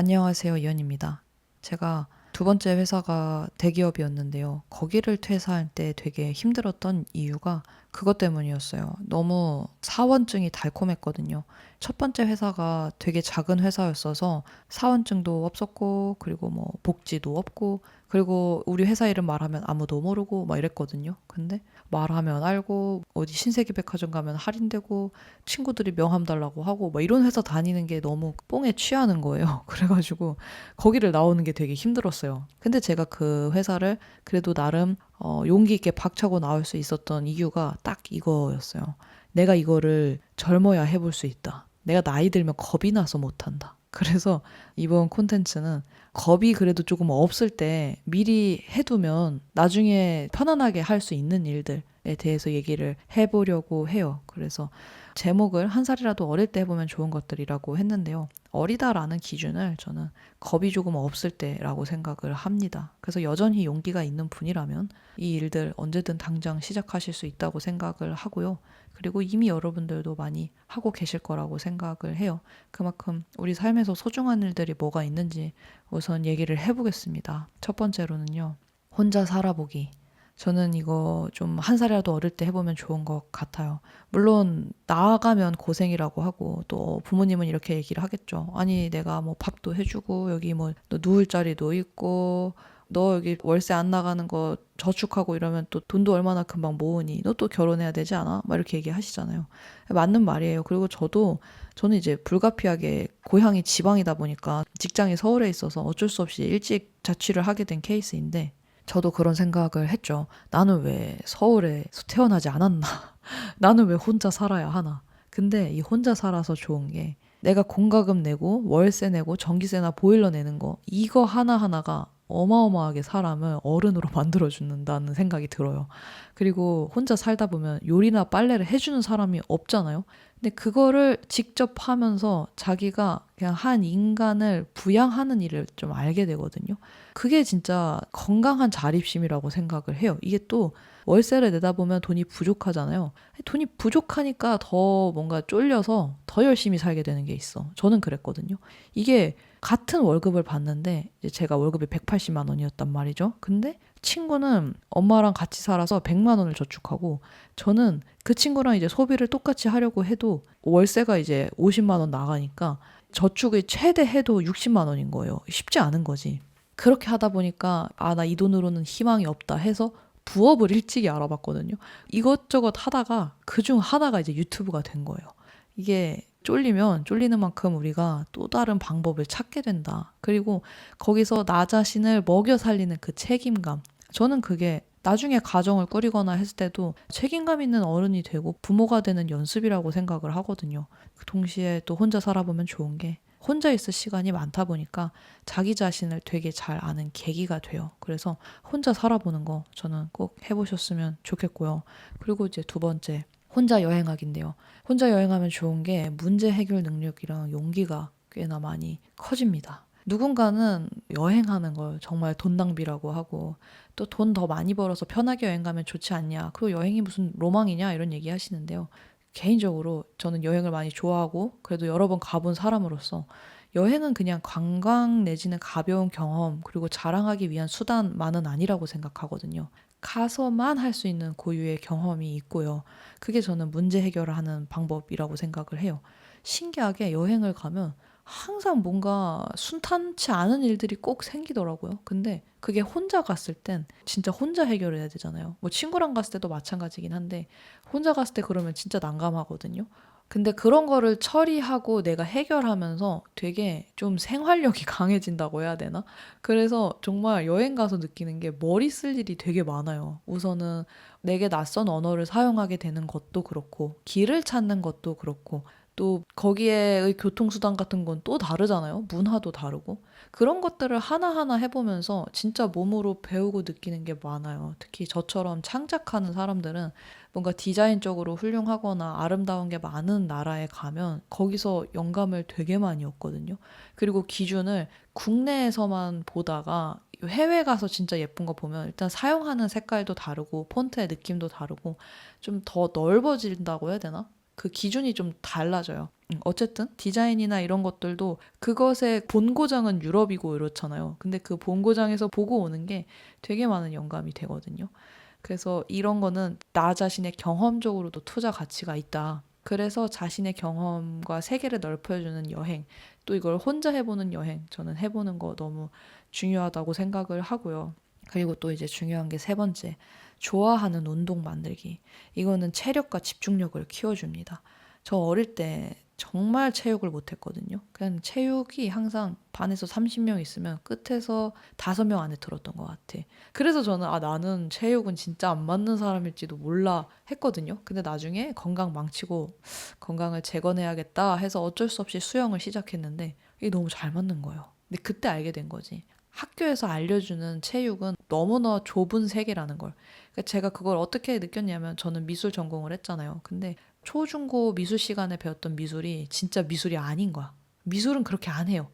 안녕하세요, 이현입니다. 제가 두 번째 회사가 대기업이었는데요. 거기를 퇴사할 때 되게 힘들었던 이유가 그것 때문이었어요. 너무 사원증이 달콤했거든요. 첫 번째 회사가 되게 작은 회사였어서 사원증도 없었고, 그리고 뭐 복지도 없고, 그리고 우리 회사 이름 말하면 아무도 모르고 막 이랬거든요. 근데 말하면 알고, 어디 신세계 백화점 가면 할인되고, 친구들이 명함 달라고 하고, 막 이런 회사 다니는 게 너무 뽕에 취하는 거예요. 그래가지고 거기를 나오는 게 되게 힘들었어요. 근데 제가 그 회사를 그래도 나름 용기 있게 박차고 나올 수 있었던 이유가 딱 이거였어요. 내가 이거를 젊어야 해볼 수 있다. 내가 나이 들면 겁이 나서 못한다. 그래서 이번 콘텐츠는 겁이 그래도 조금 없을 때 미리 해두면 나중에 편안하게 할 수 있는 일들에 대해서 얘기를 해보려고 해요. 그래서 제목을 한 살이라도 어릴 때 해보면 좋은 것들이라고 했는데요. 어리다라는 기준을 저는 겁이 조금 없을 때라고 생각을 합니다. 그래서 여전히 용기가 있는 분이라면 이 일들 언제든 당장 시작하실 수 있다고 생각을 하고요. 그리고 이미 여러분들도 많이 하고 계실 거라고 생각을 해요. 그만큼 우리 삶에서 소중한 일들이 뭐가 있는지 우선 얘기를 해보겠습니다. 첫 번째로는요. 혼자 살아보기. 저는 이거 좀 한 살이라도 어릴 때 해보면 좋은 것 같아요. 물론 나아가면 고생이라고 하고 또 부모님은 이렇게 얘기를 하겠죠. 아니 내가 뭐 밥도 해주고 여기 뭐 너 누울 자리도 있고 너 여기 월세 안 나가는 거 저축하고 이러면 또 돈도 얼마나 금방 모으니 너 또 결혼해야 되지 않아? 막 이렇게 얘기하시잖아요. 맞는 말이에요. 그리고 저는 이제 불가피하게 고향이 지방이다 보니까 직장이 서울에 있어서 어쩔 수 없이 일찍 자취를 하게 된 케이스인데 저도 그런 생각을 했죠. 나는 왜 서울에서 태어나지 않았나? 나는 왜 혼자 살아야 하나? 근데 이 혼자 살아서 좋은 게 내가 공과금 내고 월세 내고 전기세나 보일러 내는 거 이거 하나하나가 어마어마하게 사람을 어른으로 만들어준다는 생각이 들어요. 그리고 혼자 살다 보면 요리나 빨래를 해주는 사람이 없잖아요. 근데 그거를 직접 하면서 자기가 그냥 한 인간을 부양하는 일을 좀 알게 되거든요. 그게 진짜 건강한 자립심이라고 생각을 해요. 이게 또 월세를 내다 보면 돈이 부족하잖아요. 돈이 부족하니까 더 뭔가 쫄려서 더 열심히 살게 되는 게 있어. 저는 그랬거든요. 이게 같은 월급을 받는데 이제 제가 월급이 180만 원이었단 말이죠. 근데 친구는 엄마랑 같이 살아서 100만 원을 저축하고 저는 그 친구랑 이제 소비를 똑같이 하려고 해도 월세가 이제 50만 원 나가니까 저축을 최대 해도 60만 원인 거예요. 쉽지 않은 거지. 그렇게 하다 보니까 나 이 돈으로는 희망이 없다 해서 부업을 일찍이 알아봤거든요. 이것저것 하다가 그중 하나가 이제 유튜브가 된 거예요. 이게 쫄리면 쫄리는 만큼 우리가 또 다른 방법을 찾게 된다. 그리고 거기서 나 자신을 먹여 살리는 그 책임감. 저는 그게 나중에 가정을 꾸리거나 했을 때도 책임감 있는 어른이 되고 부모가 되는 연습이라고 생각을 하거든요. 동시에 또 혼자 살아보면 좋은 게 혼자 있을 시간이 많다 보니까 자기 자신을 되게 잘 아는 계기가 돼요. 그래서 혼자 살아보는 거 저는 꼭 해보셨으면 좋겠고요. 그리고 이제 두 번째, 혼자 여행하기인데요. 혼자 여행하면 좋은 게 문제 해결 능력이랑 용기가 꽤나 많이 커집니다. 누군가는 여행하는 걸 정말 돈 낭비라고 하고 또 돈 더 많이 벌어서 편하게 여행 가면 좋지 않냐. 그리고 여행이 무슨 로망이냐 이런 얘기 하시는데요. 개인적으로 저는 여행을 많이 좋아하고 그래도 여러 번 가본 사람으로서 여행은 그냥 관광 내지는 가벼운 경험 그리고 자랑하기 위한 수단만은 아니라고 생각하거든요. 가서만 할 수 있는 고유의 경험이 있고요. 그게 저는 문제 해결을 하는 방법이라고 생각을 해요. 신기하게 여행을 가면 항상 뭔가 순탄치 않은 일들이 꼭 생기더라고요. 근데 그게 혼자 갔을 땐 진짜 혼자 해결해야 되잖아요. 뭐 친구랑 갔을 때도 마찬가지긴 한데 혼자 갔을 때 그러면 진짜 난감하거든요. 근데 그런 거를 처리하고 내가 해결하면서 되게 좀 생활력이 강해진다고 해야 되나? 그래서 정말 여행 가서 느끼는 게 머리 쓸 일이 되게 많아요. 우선은 내게 낯선 언어를 사용하게 되는 것도 그렇고, 길을 찾는 것도 그렇고, 또 거기에의 교통수단 같은 건 또 다르잖아요. 문화도 다르고. 그런 것들을 하나하나 해보면서 진짜 몸으로 배우고 느끼는 게 많아요. 특히 저처럼 창작하는 사람들은 뭔가 디자인적으로 훌륭하거나 아름다운 게 많은 나라에 가면 거기서 영감을 되게 많이 얻거든요. 그리고 기준을 국내에서만 보다가 해외 가서 진짜 예쁜 거 보면 일단 사용하는 색깔도 다르고 폰트의 느낌도 다르고 좀 더 넓어진다고 해야 되나? 그 기준이 좀 달라져요. 어쨌든 디자인이나 이런 것들도 그것의 본고장은 유럽이고 이렇잖아요. 근데 그 본고장에서 보고 오는 게 되게 많은 영감이 되거든요. 그래서 이런 거는 나 자신의 경험적으로도 투자 가치가 있다. 그래서 자신의 경험과 세계를 넓혀주는 여행, 또 이걸 혼자 해보는 여행, 저는 해보는 거 너무 중요하다고 생각을 하고요. 그리고 또 이제 중요한 게 세 번째, 좋아하는 운동 만들기. 이거는 체력과 집중력을 키워줍니다. 저 어릴 때 정말 체육을 못했거든요. 그냥 체육이 항상 반에서 30명 있으면 끝에서 5명 안에 들었던 것 같아. 그래서 저는 나는 체육은 진짜 안 맞는 사람일지도 몰라 했거든요. 근데 나중에 건강 망치고 건강을 재건해야겠다 해서 어쩔 수 없이 수영을 시작했는데 이게 너무 잘 맞는 거예요. 근데 그때 알게 된 거지. 학교에서 알려주는 체육은 너무나 좁은 세계라는 걸. 그러니까 제가 그걸 어떻게 느꼈냐면 저는 미술 전공을 했잖아요. 근데 초중고 미술 시간에 배웠던 미술이 진짜 미술이 아닌 거야. 미술은 그렇게 안 해요.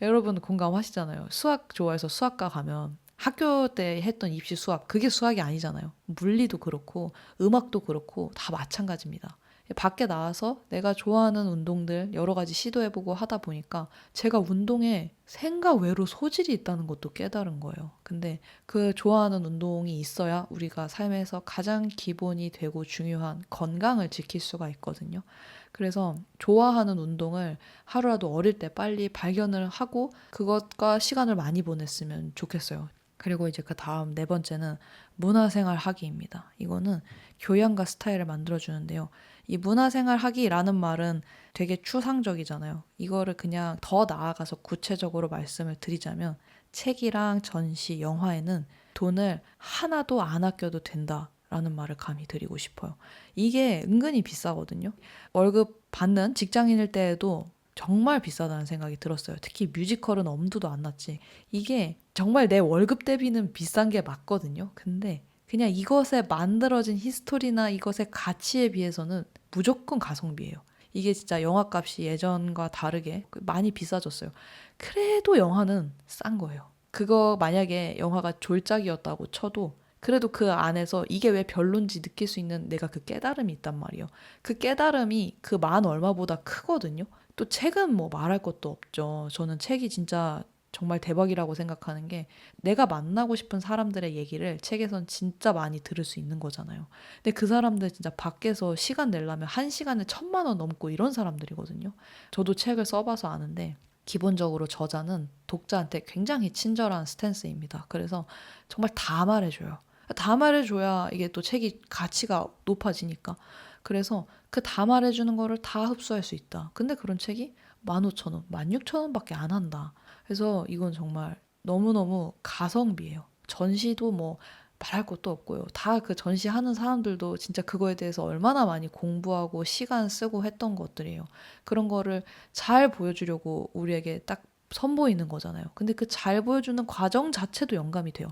여러분 공감하시잖아요. 수학 좋아해서 수학과 가면 학교 때 했던 입시 수학, 그게 수학이 아니잖아요. 물리도 그렇고 음악도 그렇고 다 마찬가지입니다. 밖에 나와서 내가 좋아하는 운동들 여러 가지 시도해보고 하다 보니까 제가 운동에 생각 외로 소질이 있다는 것도 깨달은 거예요. 근데 그 좋아하는 운동이 있어야 우리가 삶에서 가장 기본이 되고 중요한 건강을 지킬 수가 있거든요. 그래서 좋아하는 운동을 하루라도 어릴 때 빨리 발견을 하고 그것과 시간을 많이 보냈으면 좋겠어요. 그리고 이제 그 다음 네 번째는 문화생활 하기입니다. 이거는 교양과 스타일을 만들어주는데요. 이 문화생활 하기라는 말은 되게 추상적이잖아요. 이거를 그냥 더 나아가서 구체적으로 말씀을 드리자면 책이랑 전시, 영화에는 돈을 하나도 안 아껴도 된다라는 말을 감히 드리고 싶어요. 이게 은근히 비싸거든요. 월급 받는 직장인일 때에도 정말 비싸다는 생각이 들었어요. 특히 뮤지컬은 엄두도 안 났지. 이게 정말 내 월급 대비는 비싼 게 맞거든요. 근데 그냥 이것에 만들어진 히스토리나 이것의 가치에 비해서는 무조건 가성비예요. 이게 진짜 영화값이 예전과 다르게 많이 비싸졌어요. 그래도 영화는 싼 거예요. 그거 만약에 영화가 졸작이었다고 쳐도 그래도 그 안에서 이게 왜 별론지 느낄 수 있는 내가 그 깨달음이 있단 말이에요. 그 깨달음이 그 만 얼마보다 크거든요. 또 책은 뭐 말할 것도 없죠. 저는 책이 진짜 정말 대박이라고 생각하는 게 내가 만나고 싶은 사람들의 얘기를 책에선 진짜 많이 들을 수 있는 거잖아요. 근데 그 사람들 진짜 밖에서 시간 내려면 1시간에 1,000만 원 넘고 이런 사람들이거든요. 저도 책을 써봐서 아는데 기본적으로 저자는 독자한테 굉장히 친절한 스탠스입니다. 그래서 정말 다 말해줘요. 다 말해줘야 이게 또 책이 가치가 높아지니까. 그래서 그 다 말해주는 거를 다 흡수할 수 있다. 근데 그런 책이 15,000원, 16,000원밖에 안 한다. 그래서 이건 정말 너무너무 가성비예요. 전시도 뭐 말할 것도 없고요. 다 그 전시하는 사람들도 진짜 그거에 대해서 얼마나 많이 공부하고 시간 쓰고 했던 것들이에요. 그런 거를 잘 보여주려고 우리에게 딱 선보이는 거잖아요. 근데 그 잘 보여주는 과정 자체도 영감이 돼요.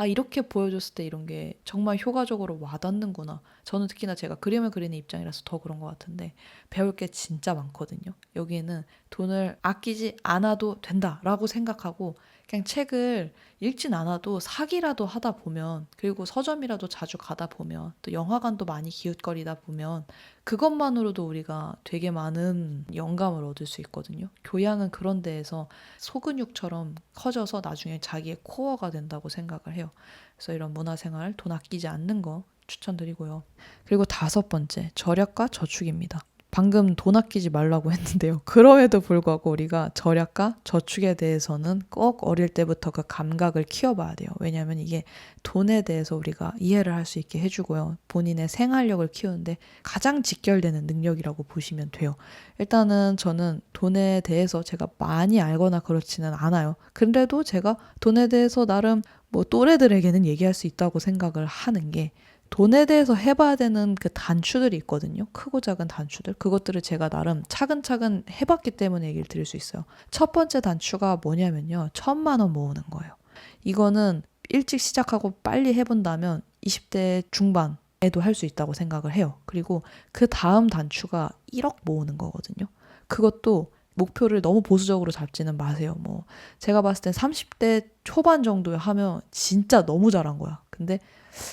이렇게 보여줬을 때 이런 게 정말 효과적으로 와닿는구나. 저는 특히나 제가 그림을 그리는 입장이라서 더 그런 것 같은데 배울 게 진짜 많거든요. 여기에는 돈을 아끼지 않아도 된다라고 생각하고 그냥 책을 읽진 않아도 사기라도 하다 보면 그리고 서점이라도 자주 가다 보면 또 영화관도 많이 기웃거리다 보면 그것만으로도 우리가 되게 많은 영감을 얻을 수 있거든요. 교양은 그런 데에서 소근육처럼 커져서 나중에 자기의 코어가 된다고 생각을 해요. 그래서 이런 문화생활 돈 아끼지 않는 거 추천드리고요. 그리고 5번째, 절약과 저축입니다. 방금 돈 아끼지 말라고 했는데요. 그럼에도 불구하고 우리가 절약과 저축에 대해서는 꼭 어릴 때부터 그 감각을 키워봐야 돼요. 왜냐하면 이게 돈에 대해서 우리가 이해를 할 수 있게 해주고요. 본인의 생활력을 키우는데 가장 직결되는 능력이라고 보시면 돼요. 일단은 저는 돈에 대해서 제가 많이 알거나 그렇지는 않아요. 그래도 제가 돈에 대해서 나름 뭐 또래들에게는 얘기할 수 있다고 생각을 하는 게 돈에 대해서 해봐야 되는 그 단추들이 있거든요. 크고 작은 단추들. 그것들을 제가 나름 차근차근 해봤기 때문에 얘기를 드릴 수 있어요. 첫 번째 단추가 뭐냐면요. 1,000만 원 모으는 거예요. 이거는 일찍 시작하고 빨리 해본다면 20대 중반에도 할 수 있다고 생각을 해요. 그리고 그 다음 단추가 1억 모으는 거거든요. 그것도 목표를 너무 보수적으로 잡지는 마세요. 뭐 제가 봤을 땐 30대 초반 정도에 하면 진짜 너무 잘한 거야. 근데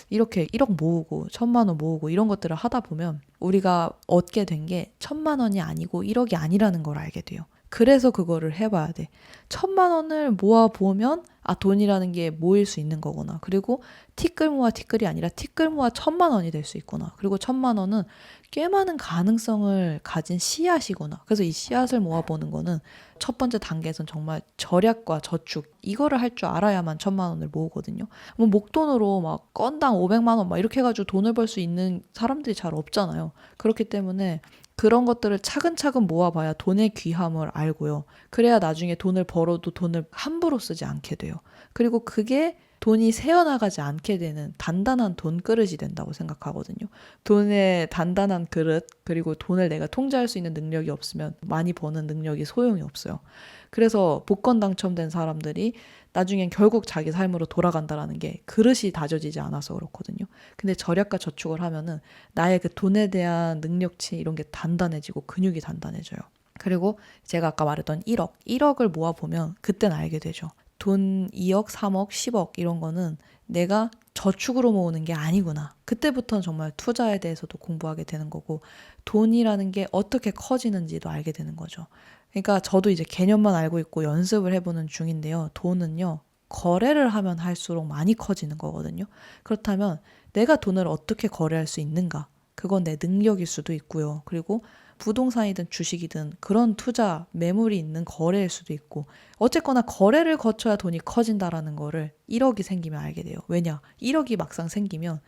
이렇게 1억 모으고 1,000만 원 모으고 이런 것들을 하다 보면 우리가 얻게 된 게 1,000만 원이 아니고 1억이 아니라는 걸 알게 돼요. 그래서 그거를 해봐야 돼. 1,000만 원을 모아보면 돈이라는 게 모일 수 있는 거구나. 그리고 티끌 모아 티끌이 아니라 티끌 모아 1,000만 원이 될 수 있구나. 그리고 1,000만 원은 꽤 많은 가능성을 가진 씨앗이구나. 그래서 이 씨앗을 모아보는 거는 첫 번째 단계에서는 정말 절약과 저축 이거를 할 줄 알아야만 1,000만 원을 모으거든요. 뭐 목돈으로 막 건당 500만 원 막 이렇게 해가지고 돈을 벌 수 있는 사람들이 잘 없잖아요. 그렇기 때문에 그런 것들을 차근차근 모아봐야 돈의 귀함을 알고요. 그래야 나중에 돈을 벌어도 돈을 함부로 쓰지 않게 돼요. 그리고 그게 돈이 새어나가지 않게 되는 단단한 돈그릇이 된다고 생각하거든요. 돈의 단단한 그릇, 그리고 돈을 내가 통제할 수 있는 능력이 없으면 많이 버는 능력이 소용이 없어요. 그래서 복권 당첨된 사람들이 나중엔 결국 자기 삶으로 돌아간다라는 게 그릇이 다져지지 않아서 그렇거든요. 근데 절약과 저축을 하면은 나의 그 돈에 대한 능력치 이런 게 단단해지고 근육이 단단해져요. 그리고 제가 아까 말했던 1억을 모아보면 그땐 알게 되죠. 돈 2억, 3억, 10억 이런 거는 내가 저축으로 모으는 게 아니구나. 그때부터는 정말 투자에 대해서도 공부하게 되는 거고 돈이라는 게 어떻게 커지는지도 알게 되는 거죠. 그러니까 저도 이제 개념만 알고 있고 연습을 해보는 중인데요. 돈은요, 거래를 하면 할수록 많이 커지는 거거든요. 그렇다면 내가 돈을 어떻게 거래할 수 있는가? 그건 내 능력일 수도 있고요. 그리고 부동산이든 주식이든 그런 투자, 매물이 있는 거래일 수도 있고 어쨌거나 거래를 거쳐야 돈이 커진다라는 거를 1억이 생기면 알게 돼요. 왜냐? 1억이 막상 생기면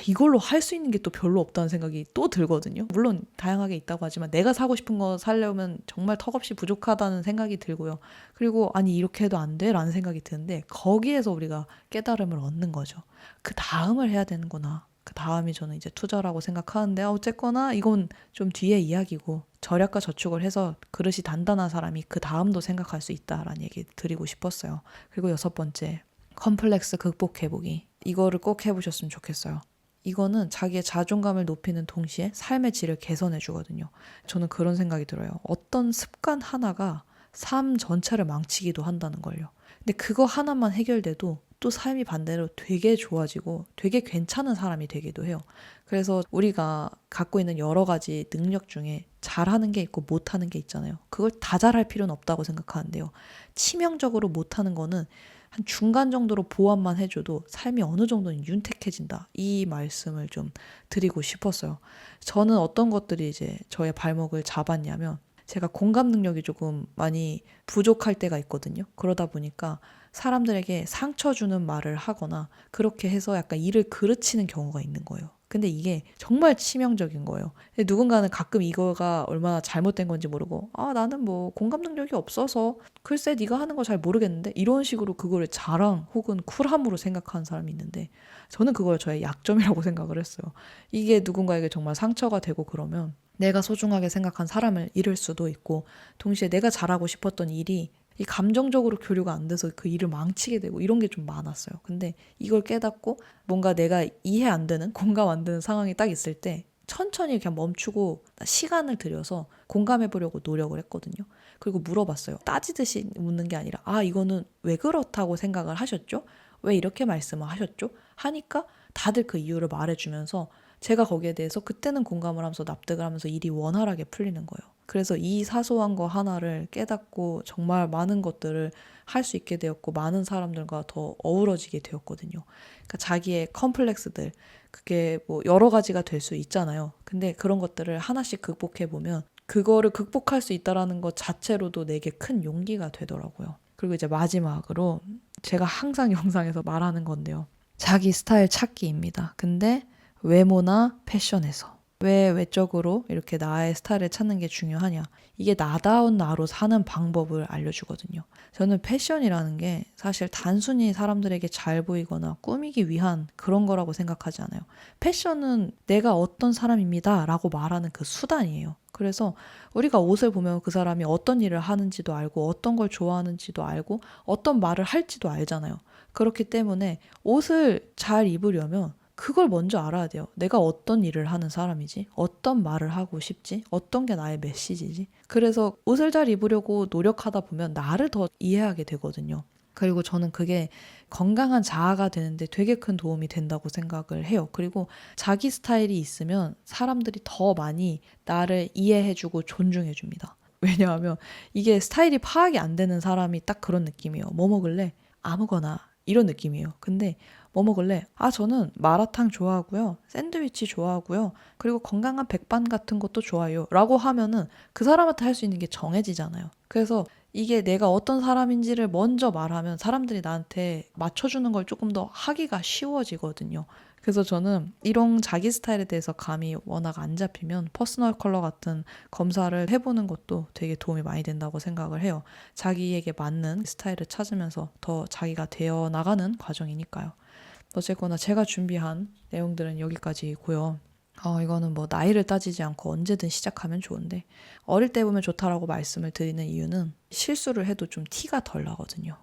이걸로 할 수 있는 게 또 별로 없다는 생각이 또 들거든요. 물론 다양하게 있다고 하지만 내가 사고 싶은 거 사려면 정말 턱없이 부족하다는 생각이 들고요. 그리고 이렇게 해도 안 돼? 라는 생각이 드는데 거기에서 우리가 깨달음을 얻는 거죠. 그 다음을 해야 되는구나. 그 다음이 저는 이제 투자라고 생각하는데 어쨌거나 이건 좀 뒤의 이야기고 절약과 저축을 해서 그릇이 단단한 사람이 그 다음도 생각할 수 있다라는 얘기 드리고 싶었어요. 그리고 6번째, 컴플렉스 극복해보기. 이거를 꼭 해보셨으면 좋겠어요. 이거는 자기의 자존감을 높이는 동시에 삶의 질을 개선해 주거든요. 저는 그런 생각이 들어요. 어떤 습관 하나가 삶 전체를 망치기도 한다는 걸요. 근데 그거 하나만 해결돼도 또 삶이 반대로 되게 좋아지고 되게 괜찮은 사람이 되기도 해요. 그래서 우리가 갖고 있는 여러 가지 능력 중에 잘하는 게 있고 못하는 게 있잖아요. 그걸 다 잘할 필요는 없다고 생각하는데요. 치명적으로 못하는 거는 한 중간 정도로 보완만 해줘도 삶이 어느 정도는 윤택해진다. 이 말씀을 좀 드리고 싶었어요. 저는 어떤 것들이 이제 저의 발목을 잡았냐면 제가 공감 능력이 조금 많이 부족할 때가 있거든요. 그러다 보니까 사람들에게 상처 주는 말을 하거나 그렇게 해서 약간 일을 그르치는 경우가 있는 거예요. 근데 이게 정말 치명적인 거예요. 누군가는 가끔 이거가 얼마나 잘못된 건지 모르고 나는 뭐 공감 능력이 없어서 글쎄 네가 하는 거 잘 모르겠는데 이런 식으로 그거를 자랑 혹은 쿨함으로 생각하는 사람이 있는데 저는 그걸 저의 약점이라고 생각을 했어요. 이게 누군가에게 정말 상처가 되고 그러면 내가 소중하게 생각한 사람을 잃을 수도 있고 동시에 내가 잘하고 싶었던 일이 이 감정적으로 교류가 안 돼서 그 일을 망치게 되고 이런 게 좀 많았어요. 근데 이걸 깨닫고 뭔가 내가 이해 안 되는, 공감 안 되는 상황이 딱 있을 때 천천히 그냥 멈추고 시간을 들여서 공감해 보려고 노력을 했거든요. 그리고 물어봤어요. 따지듯이 묻는 게 아니라 이거는 왜 그렇다고 생각을 하셨죠? 왜 이렇게 말씀을 하셨죠? 하니까 다들 그 이유를 말해주면서 제가 거기에 대해서 그때는 공감을 하면서 납득을 하면서 일이 원활하게 풀리는 거예요. 그래서 이 사소한 거 하나를 깨닫고 정말 많은 것들을 할 수 있게 되었고 많은 사람들과 더 어우러지게 되었거든요. 그러니까 자기의 컴플렉스들 그게 뭐 여러 가지가 될 수 있잖아요. 근데 그런 것들을 하나씩 극복해 보면 그거를 극복할 수 있다라는 것 자체로도 내게 큰 용기가 되더라고요. 그리고 이제 마지막으로 제가 항상 영상에서 말하는 건데요. 자기 스타일 찾기입니다. 근데 외모나 패션에서 왜 외적으로 이렇게 나의 스타일을 찾는 게 중요하냐. 이게 나다운 나로 사는 방법을 알려주거든요. 저는 패션이라는 게 사실 단순히 사람들에게 잘 보이거나 꾸미기 위한 그런 거라고 생각하지 않아요. 패션은 내가 어떤 사람입니다 라고 말하는 그 수단이에요. 그래서 우리가 옷을 보면 그 사람이 어떤 일을 하는지도 알고 어떤 걸 좋아하는지도 알고 어떤 말을 할지도 알잖아요. 그렇기 때문에 옷을 잘 입으려면 그걸 먼저 알아야 돼요. 내가 어떤 일을 하는 사람이지? 어떤 말을 하고 싶지? 어떤 게 나의 메시지지? 그래서 옷을 잘 입으려고 노력하다 보면 나를 더 이해하게 되거든요. 그리고 저는 그게 건강한 자아가 되는데 되게 큰 도움이 된다고 생각을 해요. 그리고 자기 스타일이 있으면 사람들이 더 많이 나를 이해해주고 존중해줍니다. 왜냐하면 이게 스타일이 파악이 안 되는 사람이 딱 그런 느낌이에요. 뭐 먹을래? 아무거나. 이런 느낌이에요. 근데 뭐 먹을래? 아, 저는 마라탕 좋아하고요. 샌드위치 좋아하고요. 그리고 건강한 백반 같은 것도 좋아요. 라고 하면은 그 사람한테 할 수 있는 게 정해지잖아요. 그래서 이게 내가 어떤 사람인지를 먼저 말하면 사람들이 나한테 맞춰주는 걸 조금 더 하기가 쉬워지거든요. 그래서 저는 이런 자기 스타일에 대해서 감이 워낙 안 잡히면 퍼스널 컬러 같은 검사를 해보는 것도 되게 도움이 많이 된다고 생각을 해요. 자기에게 맞는 스타일을 찾으면서 더 자기가 되어 나가는 과정이니까요. 어쨌거나 제가 준비한 내용들은 여기까지고요. 이거는 뭐 나이를 따지지 않고 언제든 시작하면 좋은데 어릴 때 보면 좋다라고 말씀을 드리는 이유는 실수를 해도 좀 티가 덜 나거든요.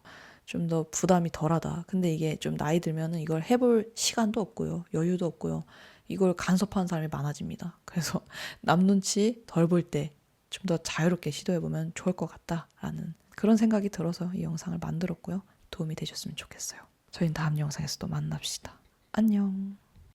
좀 더 부담이 덜하다. 근데 이게 좀 나이 들면은 이걸 해볼 시간도 없고요. 여유도 없고요. 이걸 간섭하는 사람이 많아집니다. 그래서 남 눈치 덜 볼 때 좀 더 자유롭게 시도해보면 좋을 것 같다라는 그런 생각이 들어서 이 영상을 만들었고요. 도움이 되셨으면 좋겠어요. 저희는 다음 영상에서 또 만납시다. 안녕.